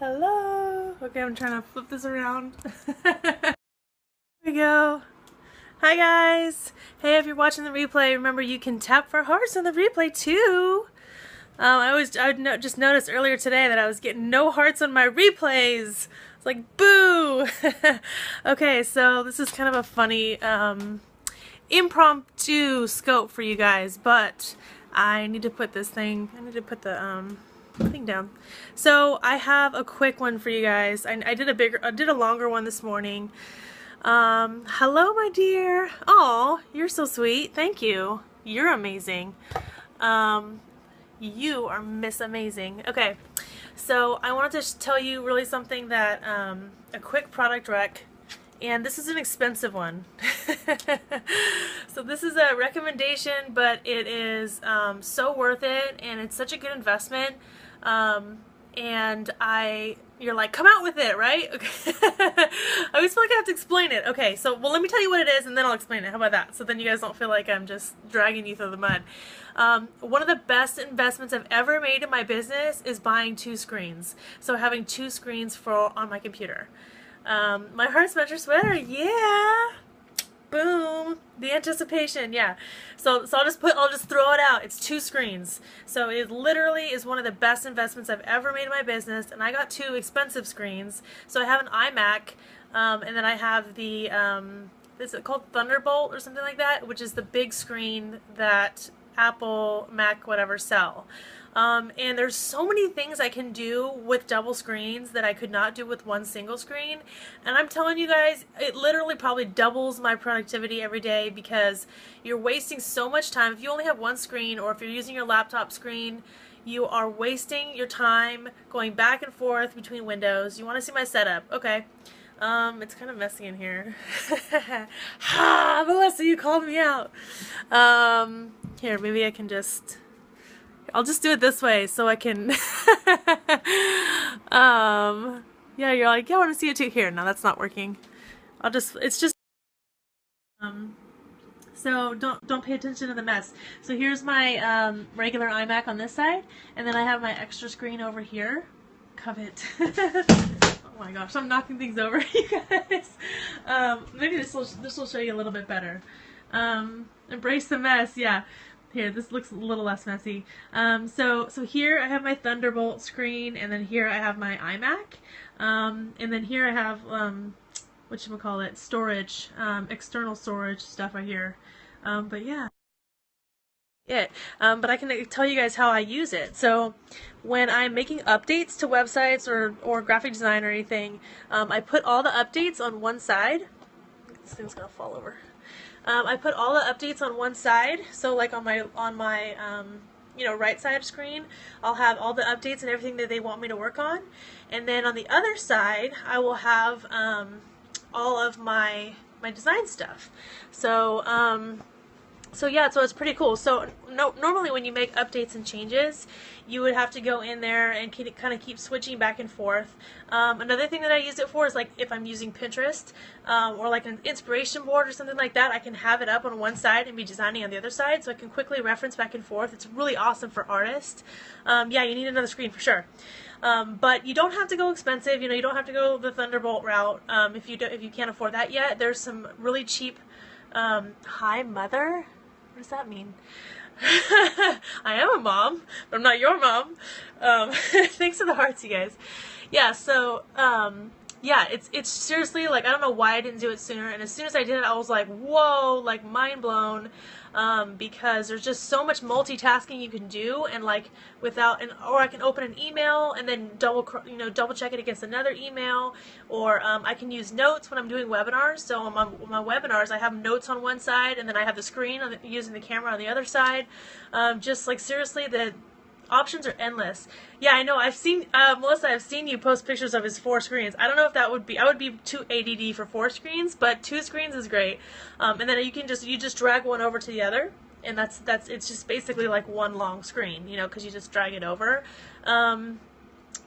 Hello. Okay, I'm trying to flip this around. There we go. Hi guys. Hey, if you're watching the replay, remember you can tap for hearts in the replay too. Just noticed earlier today that I was getting no hearts on my replays. It's like, boo. Okay, so this is kind of a funny impromptu scope for you guys, but I need to put this thing. I need to put the thing down. So I have a quick one for you guys. I did a longer one this morning. Hello, my dear. Oh, you're so sweet. Thank you. You're amazing. You are Miss Amazing. Okay, so I wanted to tell you really something that a quick product rec. And this is an expensive one. So this is a recommendation, but it is so worth it, and it's such a good investment. And you're like, come out with it, right? Okay. I always feel like I have to explain it. Okay, so, well, let me tell you what it is, and then I'll explain it. How about that? So then you guys don't feel like I'm just dragging you through the mud. One of the best investments I've ever made in my business is buying 2 screens. So having 2 screens on my computer. My Hearts Mentor sweater, yeah! Boom! The anticipation, yeah. So I'll just throw it out. It's 2 screens. So it literally is one of the best investments I've ever made in my business, and I got 2 expensive screens. So I have an iMac, and then I have the, is it called Thunderbolt or something like that, which is the big screen that Apple, Mac, whatever sell. And there's so many things I can do with double screens that I could not do with one single screen. And I'm telling you guys, it literally probably doubles my productivity every day, because you're wasting so much time. If you only have one screen, or if you're using your laptop screen, you are wasting your time going back and forth between windows. You want to see my setup? Okay. It's kind of messy in here. Ha! Melissa, you called me out. Here, maybe I can I'll just do it this way so I can, yeah, you're like, yeah, I want to see it too. Here, no, that's not working. So don't pay attention to the mess. So here's my, regular iMac on this side, and then I have my extra screen over here. Covet. Oh my gosh, I'm knocking things over, you guys. Maybe this will show you a little bit better. Embrace the mess, yeah. Here, this looks a little less messy. So here I have my Thunderbolt screen, and then here I have my iMac, and then here I have whatchamacallit, storage, external storage stuff right here. But yeah, but I can tell you guys how I use it. So when I'm making updates to websites or graphic design or anything, I put all the updates on one side. This thing's gonna fall over. I put all the updates on one side, so like on my right side of screen, I'll have all the updates and everything that they want me to work on, and then on the other side, I will have all of my design stuff. So yeah, so it's pretty cool. So normally when you make updates and changes, you would have to go in there and kind of keep switching back and forth. Another thing that I use it for is like if I'm using Pinterest or like an inspiration board or something like that, I can have it up on one side and be designing on the other side, so I can quickly reference back and forth. It's really awesome for artists. Yeah, you need another screen for sure. But you don't have to go expensive. You don't have to go the Thunderbolt route if you can't afford that yet. There's some really cheap. Hi, mother. What does that mean? I am a mom, but I'm not your mom. Thanks for the hearts, you guys. Yeah, so, yeah, it's seriously, like, I don't know why I didn't do it sooner, and as soon as I did it, I was like, whoa, like, mind blown, because there's just so much multitasking you can do, and like, or I can open an email and then double check it against another email, or I can use notes when I'm doing webinars. So on my webinars, I have notes on one side, and then I have the screen using the camera on the other side. Just like, seriously, the options are endless. Yeah, I know. I've seen Melissa. I've seen you post pictures of his 4 screens. I don't know if that would be. I would be too ADD for 4 screens, but 2 screens is great. And then you just drag one over to the other, and it's just basically like one long screen, because you just drag it over.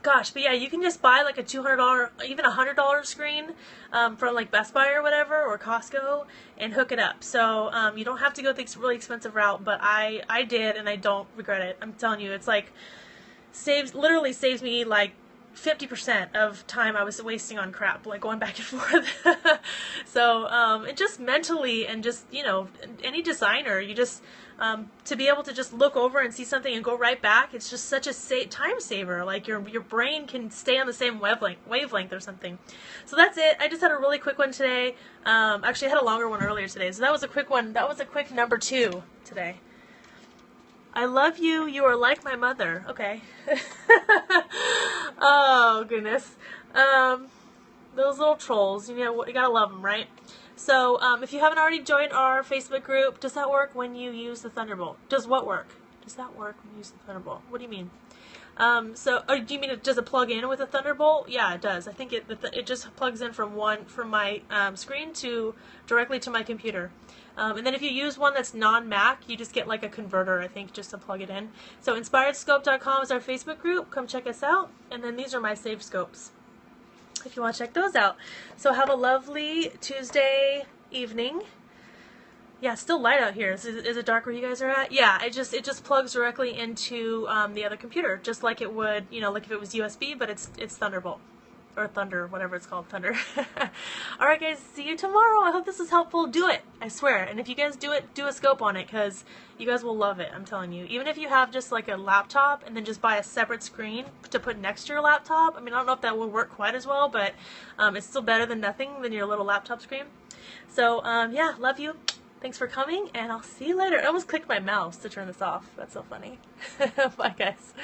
Gosh, but yeah, you can just buy like a $200, even a $100 screen from like Best Buy or whatever, or Costco, and hook it up. So you don't have to go the really expensive route, but I did, and I don't regret it. I'm telling you, it's like literally saves me like 50% of time I was wasting on crap, like going back and forth. So, and just mentally, and just, you know, any designer, you just, to be able to just look over and see something and go right back, it's just such a time saver. Like your brain can stay on the same wavelength or something. So that's it. I just had a really quick one today. Actually, I had a longer one earlier today, so that was a quick one. That was a quick number 2 today. I love you. You are like my mother. Okay. Oh, goodness. Those little trolls, you know, you gotta love them, right? So, if you haven't already joined our Facebook group, does that work when you use the Thunderbolt? Does what work? Does that work when you use the Thunderbolt? What do you mean? Do you mean does it plug in with a Thunderbolt? Yeah, it does. I think it just plugs in from my screen directly to my computer. And then if you use one that's non-Mac, you just get like a converter, I think, just to plug it in. So inspiredscope.com is our Facebook group. Come check us out. And then these are my saved scopes, if you want to check those out. So have a lovely Tuesday evening. Yeah, it's still light out here. Is it dark where you guys are at? Yeah, it just plugs directly into the other computer, just like it would, you know, like if it was USB, but it's Thunderbolt. Or Thunder, whatever it's called, Thunder. Alright guys, see you tomorrow. I hope this is helpful. Do it, I swear. And if you guys do it, do a scope on it, because you guys will love it, I'm telling you. Even if you have just like a laptop and then just buy a separate screen to put next to your laptop. I mean, I don't know if that will work quite as well, but it's still better than nothing, than your little laptop screen. So, yeah, love you. Thanks for coming, and I'll see you later. I almost clicked my mouse to turn this off. That's so funny. Bye, guys.